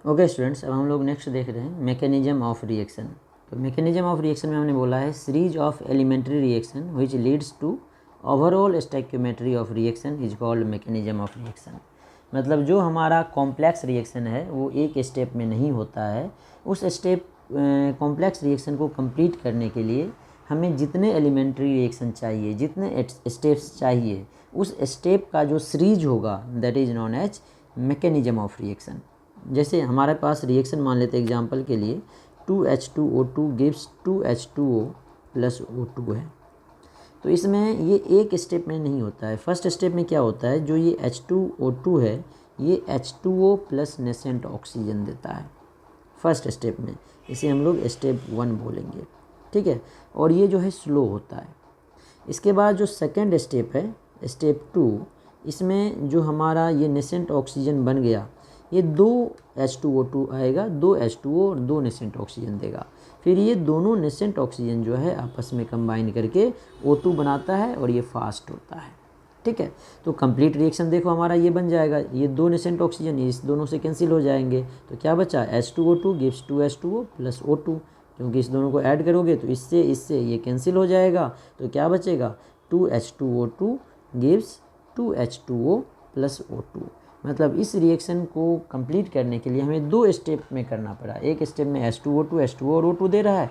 Okay students, अब हम लोग नेक्स्ट देख रहे हैं मैकेनिज्म ऑफ रिएक्शन। तो मैकेनिज्म ऑफ रिएक्शन में हमने बोला है series of elementary reaction which leads to overall stoichiometry of reaction is called mechanism of reaction. मतलब जो हमारा कॉम्प्लेक्स रिएक्शन है वो एक स्टेप में नहीं होता है। उस स्टेप कॉम्प्लेक्स रिएक्शन को कंप्लीट करने के लिए हमें जितने एलिमेंट्री रिएक्शन चाहिए, जितने स्टेप्स चाहिए, उस स्टेप का जो सीरीज होगा that is known as mechanism of reaction. जैसे हमारे पास रिएक्शन मान लेते हैं एग्जांपल के लिए 2H2O2 gives 2H2O plus O2 है। तो इसमें ये एक स्टेप में नहीं होता है। फर्स्ट स्टेप में क्या होता है, जो ये H2O2 है ये H2O प्लस नेसेंट ऑक्सीजन देता है फर्स्ट स्टेप में। इसे हम लोग स्टेप 1 बोलेंगे, ठीक है। और ये जो है स्लो होता है। इसके बाद जो सेकेंड स्टेप है स्टेप 2, इसमें जो हमारा ये नेसेंट ऑक्सीजन बन गया, ये 2 H2O2 आएगा, 2 H2O और 2 नेसेंट ऑक्सीजन देगा। फिर ये दोनों नेसेंट ऑक्सीजन जो है आपस में कंबाइन करके O2 बनाता है और ये फास्ट होता है, ठीक है। तो कंप्लीट रिएक्शन देखो हमारा ये बन जाएगा, ये 2 नेसेंट ऑक्सीजन इस दोनों से कैंसिल हो जाएंगे। तो क्या बचा, H2O2 gives 2H2O plus O2, क्योंकि इस दोनों को ऐड करोगे तो इससे ये कैंसिल हो जाएगा। तो क्या बचेगा, 2H2O2 gives 2H2O plus O2। मतलब इस रिएक्शन को कंप्लीट करने के लिए हमें 2 स्टेप में करना पड़ा। एक स्टेप में H2O2 और O2 दे रहा है,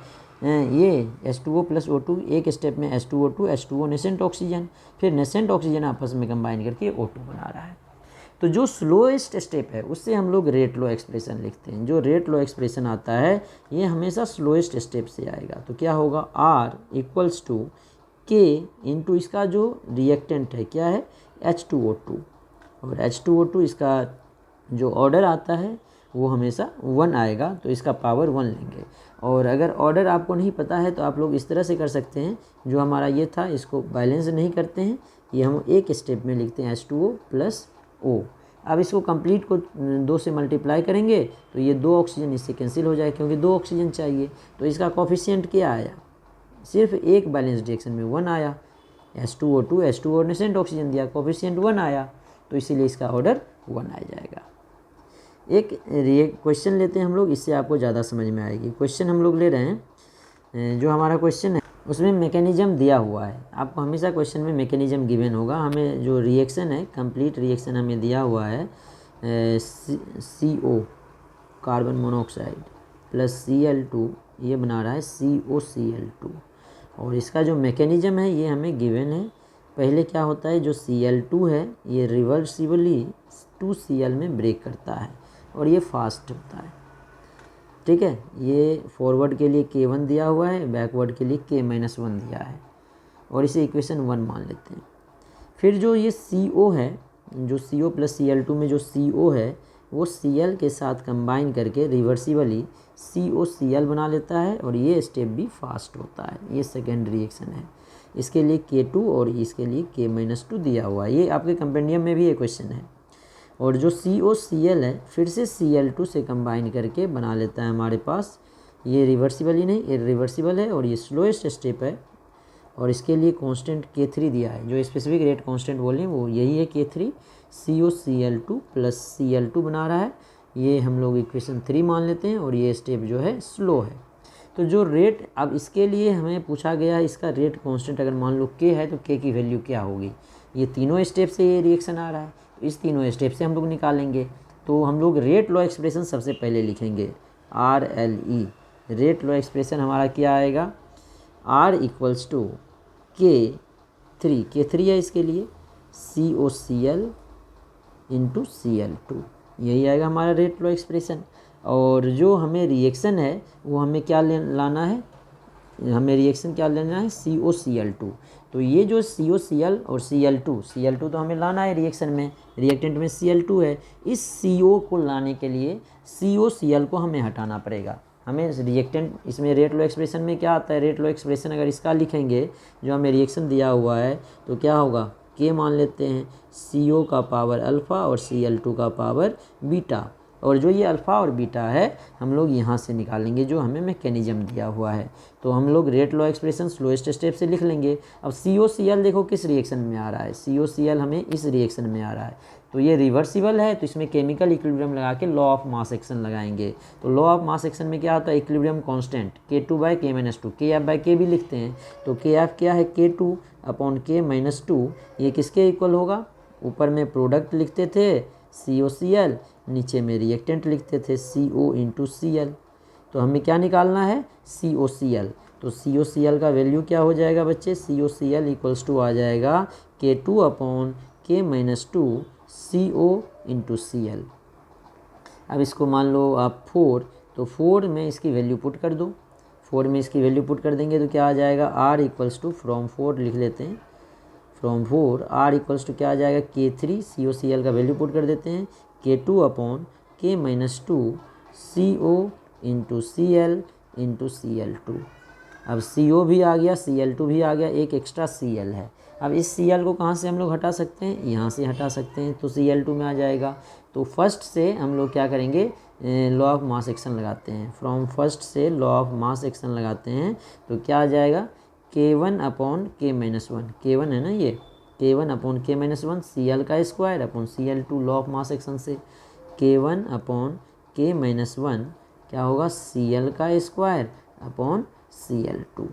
ये H2O प्लस O2, एक स्टेप में H2O नेसेंट ऑक्सीजन, फिर नेसेंट ऑक्सीजन आपस में कंबाइन करके O2 बना रहा है। तो जो स्लोएस्ट स्टेप है उससे हम लोग रेट लो एक्सप्रेशन लिखते हैं। जो रेट लो एक्सप्रेशन आता है ये हमेशा स्लोएस्ट स्टेप से आएगा। तो क्या होगा, R equals to K into इसका जो रिएक्टेंट है क्या है, H2O2, और H2O2 इसका जो ऑर्डर आता है वो हमेशा 1 आएगा, तो इसका पावर 1 लेंगे। और अगर ऑर्डर आपको नहीं पता है तो आप लोग इस तरह से कर सकते हैं, जो हमारा ये था इसको बैलेंस नहीं करते हैं, ये हम एक स्टेप में लिखते हैं H2O प्लस O। अब इसको कंप्लीट को 2 से मल्टीप्लाई करेंगे तो ये 2 ऑक्सीजन इससे कैंसिल हो जाए, क्योंकि 2 ऑक्सीजन चाहिए। तो इसका कोफिशिएंट क्या आया, सिर्फ एक बैलेंस रिएक्शन में 1 आया। H2O और नेसेंट ऑक्सीजन दिया, कोफिशिएंट 1 आया, तो इसीलिए इसका ऑर्डर 1 आ जाएगा। एक क्वेश्चन लेते हैं हम लोग, इससे आपको ज़्यादा समझ में आएगी। क्वेश्चन हम लोग ले रहे हैं, जो हमारा क्वेश्चन है उसमें मैकेनिज्म दिया हुआ है। आपको हमेशा क्वेश्चन में मैकेनिज्म गिवन होगा। हमें जो रिएक्शन है कंप्लीट रिएक्शन हमें दिया हुआ है CO carbon monoxide plus Cl2, ये बना रहा है COCl2, और इसका जो मैकेनिज्म है ये हमें गिवन है। पहले क्या होता है, जो Cl2 है ये रिवर्सिबली 2Cl में ब्रेक करता है और ये फास्ट होता है, ठीक है। ये फॉरवर्ड के लिए K1 दिया हुआ है, बैकवर्ड के लिए K-1 दिया है, और इसे इक्वेशन 1 मान लेते हैं। फिर जो ये CO है, जो CO प्लस Cl2 में जो CO है वो Cl के साथ कंबाइन करके रिवर्सिबली COCl बना लेता है, और ये स्टेप भी फास्ट होता है। ये सेकेंड रिएक्शन है। इसके लिए K2 और इसके लिए K-2 दिया हुआ है। ये आपके कंपेंडियम में भी ये क्वेश्चन है। और जो COCl है फिर से Cl2 से कंबाइन करके बना लेता है हमारे पास, ये रिवर्सिबल ही नहीं इरिवर्सिबल है, और ये स्लोएस्ट स्टेप है। और इसके लिए कांस्टेंट K3 दिया है, जो स्पेसिफिक रेट कांस्टेंट बोलें वो यही है K3। COCl2 प्लस Cl2 बना रहा है, ये हम लोग इक्वेशन 3 मान लेते हैं, और ये स्टेप जो है स्लो है। तो जो रेट, अब इसके लिए हमें पूछा गया है इसका रेट कांस्टेंट अगर मान लो K है तो K की वैल्यू क्या होगी। ये तीनों स्टेप से ये रिएक्शन आ रहा है, तो इस तीनों स्टेप से हम लोग निकालेंगे। तो हम लोग रेट लॉ एक्सप्रेशन सबसे पहले लिखेंगे, RLE। रेट लॉ एक्सप्रेशन हमारा क्या आएगा, R इक्वल्स टू K3 है इसके लिए, COCl इंटू Cl2, यही आएगा हमारा रेट लॉ एक्सप्रेशन। और जो हमें रिएक्शन है वो हमें क्या लाना है, हमें रिएक्शन क्या लेना है, COCl2। तो ये जो COCl और Cl2 तो हमें लाना है रिएक्शन में, रिएक्टेंट में Cl2 है। इस CO को लाने के लिए COCl को हमें हटाना पड़ेगा। हमें रिएक्टेंट, इसमें रेट लो एक्सप्रेशन में क्या आता है, रेट लो एक्सप्रेशन अगर इसका लिखेंगे जो हमें रिएक्शन दिया हुआ है तो क्या होगा, K मान लेते हैं, CO का पावर अल्फ़ा और Cl2 का पावर बीटा, और जो ये अल्फ़ा और बीटा है हम लोग यहाँ से निकालेंगे जो हमें मैकेनिज्म दिया हुआ है। तो हम लोग rate law expression slowest step से लिख लेंगे। अब COCl देखो किस रिएक्शन में आ रहा है, COCl हमें इस रिएक्शन में आ रहा है, तो ये रिवर्सिबल है, तो इसमें केमिकल इक्विलिब्रियम लगा के लॉ ऑफ मास एक्शन लगाएंगे। तो लॉ ऑफ मास एक्शन में क्या होता है, इक्विलिब्रियम कांस्टेंट K2/K-2, KF/K भी लिखते हैं। तो KF क्या है, K2/K-2, ये किसके इक्वल होगा, ऊपर में प्रोडक्ट लिखते थे COCl, नीचे में रिएक्टेंट लिखते थे CO/Cl। तो हमें क्या निकालना है, COCl। तो COCl का वैल्यू क्या हो जाएगा बच्चे, COCl इक्वल्स टू आ जाएगा K2/K-2 CO/Cl। अब इसको मान लो आप 4, तो 4 में इसकी वैल्यू पुट कर दो। 4 में इसकी वैल्यू पुट कर देंगे तो क्या आ जाएगा, R इक्वल्स टू फ्रॉम 4 लिख लेते हैं, फ्रॉम 4 R इक्वल्स टू क्या आ जाएगा, K3 COCl का वैल्यू पुट कर देते हैं, K2/K-2 CO/Cl/Cl2। अब CO भी आ गया, Cl2 भी आ गया, एक एक्स्ट्रा Cl है। अब इस Cl को कहाँ से हम लोग हटा सकते हैं, यहाँ से हटा सकते हैं, तो Cl2 में आ जाएगा। तो फर्स्ट से हम लोग क्या करेंगे, लॉ ऑफ मास एक्शन लगाते हैं। फ्रॉम फर्स्ट से लॉ ऑफ मास एक्शन लगाते हैं तो क्या आ जाएगा, K1/K-1, K1 है ना ये, K1/K-1 Cl का square upon Cl2 law of mass action से, K1/K-1 क्या होगा, Cl का स्क्वायर अपॉन Cl2।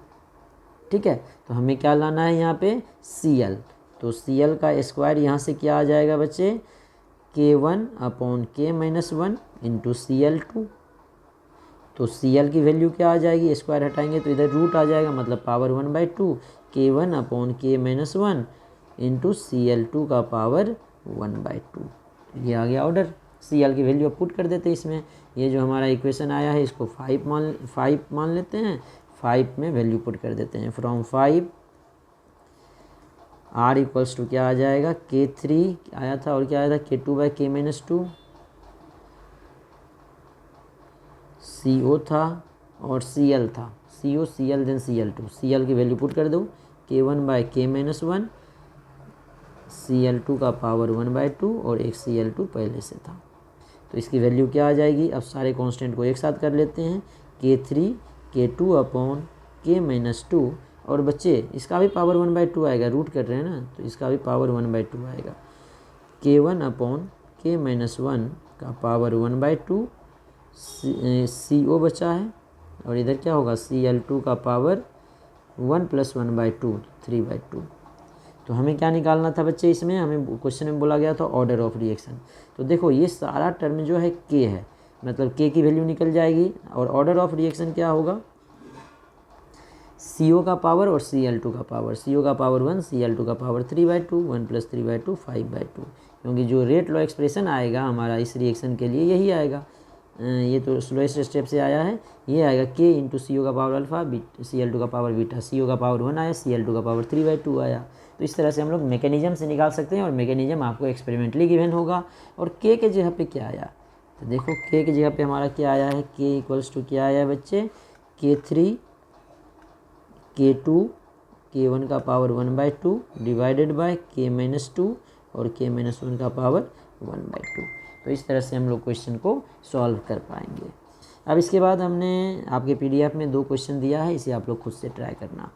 ठीक है, तो हमें क्या लाना है यहाँ पे, Cl। तो Cl का स्क्वायर यहाँ से क्या आ जाएगा बच्चे, K1/K-1 इंटू Cl2। तो Cl की वैल्यू क्या आ जाएगी, स्क्वायर हटाएंगे तो इधर रूट आ जाएगा, मतलब पावर 1/2 K1/K-1 इंटू Cl2 का पावर 1/2। ये आ गया ऑर्डर। Cl की वैल्यू अब पुट कर देते हैं इसमें। ये जो हमारा इक्वेशन आया है इसको 5 मान लेते हैं, 5 में वैल्यू पुट कर देते हैं। फ्रॉम 5 R इक्वल्स टू क्या आ जाएगा, K3 आया था और क्या आया था, K2/K-2 CO था और Cl था, CO Cl then Cl2। Cl की वैल्यू पुट कर दो, K1/K-1 Cl2 का पावर 1/2 और एक Cl2 पहले से था। तो इसकी वैल्यू क्या आ जाएगी, अब सारे कांस्टेंट को एक साथ कर लेते हैं, K3 K2/K-2 और बच्चे इसका भी पावर 1/2 आएगा, रूट कर रहे हैं ना, तो इसका भी पावर 1/2 आएगा। K1/K-1 का पावर 1/2, CO बचा है और इधर क्या होगा, Cl2 का पावर 1 + 1/2 3/2। तो हमें क्या निकालना था बच्चे, इसमें हमें क्वेश्चन में बोला गया था ऑर्डर ऑफ रिएक्शन। तो देखो ये सारा टर्म जो है K है, मतलब K की वैल्यू निकल जाएगी और ऑर्डर ऑफ रिएक्शन क्या होगा, CO का पावर और Cl2 का पावर, CO का पावर 1 Cl2 का पावर 3/2 1 + 3/2 5/2। क्योंकि जो रेट लॉ एक्सप्रेशन आएगा हमारा इस रिएक्शन के लिए यही आएगा। ये तो स्लोएस्ट स्टेप से आया है, ये आएगा K इंटू CO का पावर अल्फा Cl2 का पावर बीटा, CO का पावर 1 आया, Cl2 का पावर 3/2 आया। तो इस तरह से हम लोग मैकेनिज्म से निकाल सकते हैं और मैकेनिज्म आपको एक्सपेरिमेंटली गिवन होगा। और K के जगह पे क्या आया, तो देखो K की जगह पे हमारा क्या आया है, K इक्वल्स टू क्या आया है बच्चे, K3 K2 K1 का पावर 1/2 डिवाइडेड बाय K-2 और K-1 का पावर 1/2। तो इस तरह से हम लोग क्वेश्चन को सॉल्व कर पाएंगे। अब इसके बाद हमने आपके PDF में 2 क्वेश्चन दिया है, इसे आप लोग खुद से ट्राई करना।